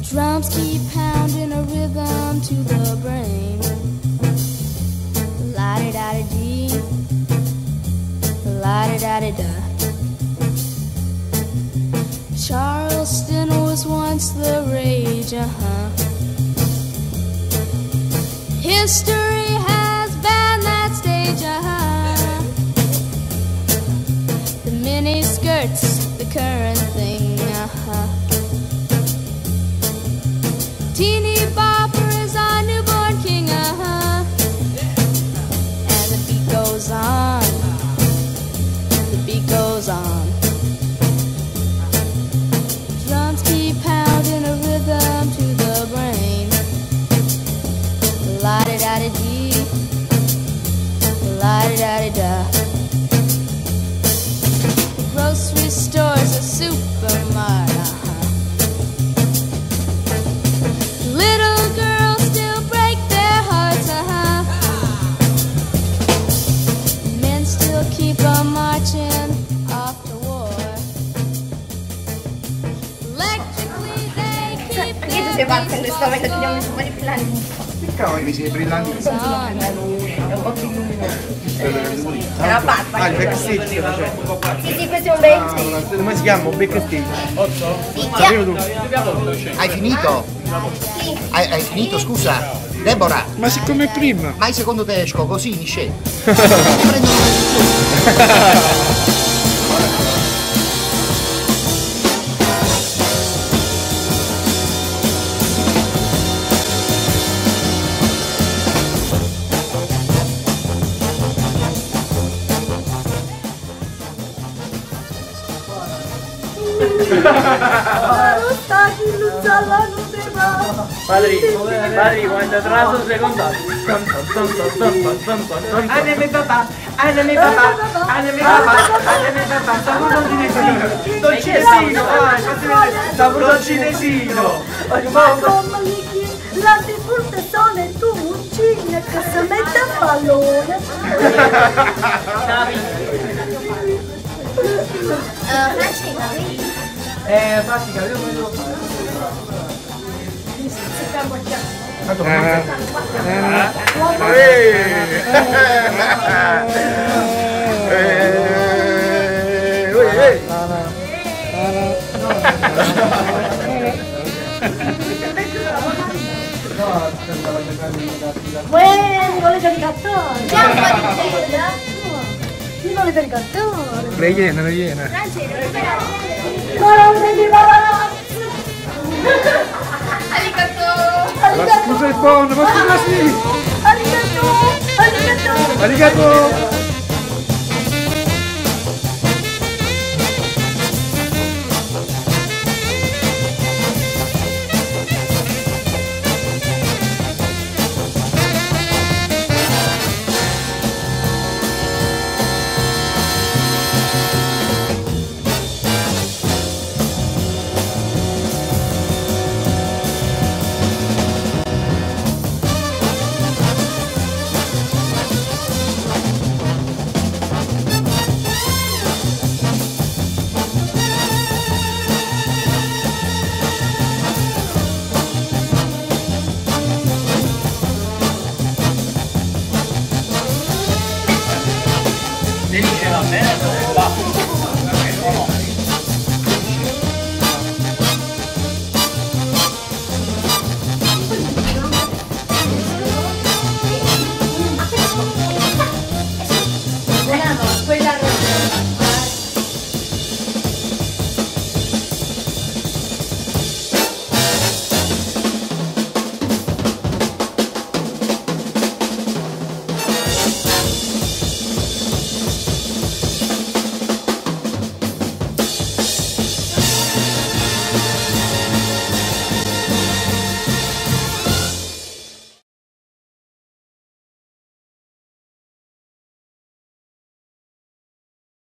Drums keep pounding a rhythm to the brain. La-di-da-di-dee, la-di-da-di-da. Charleston was once the rage, History has banned that stage, The mini skirts, the current thing, Teeny bopper is our newborn king, And the beat goes on, the beat goes on. Drums keep pounding a rhythm to the brain. La-di-da-di-dee, la-di-da-di-da. The grocery store's a supermarket, Little girls still break their hearts, Men still keep on marching off to war. Electrically they keep Perché tu sei pazza in questo momento? Ti abbiamo messo un po' di brillanti. Cavolo che sei brillanti. È un po' più luminoso. Era pazza. Ah, il backstage stai facendo? Sì, sì, questo è un backstage. Come si chiama? Un backstage? 8? Picchia. Hai finito? Sì. Hai finito, scusa? Deborah, Ma siccome prima. mai secondo te esco così, Michelle? Prendo Padri, quando è atraso secondato. Anime papà, anime papà, anime papà, anime papà, saputo cinesino, dolcesino, saputo cinesino. La diffusione tu muccina che si mette a pallone. Pratica, io come devo fare? Vuole caricatore. Chi vuole caricatore? Le iene, le iene. Ma scusa il phone, ma scusa sì! Arigato! Arigato! Arigato! Dice va bene,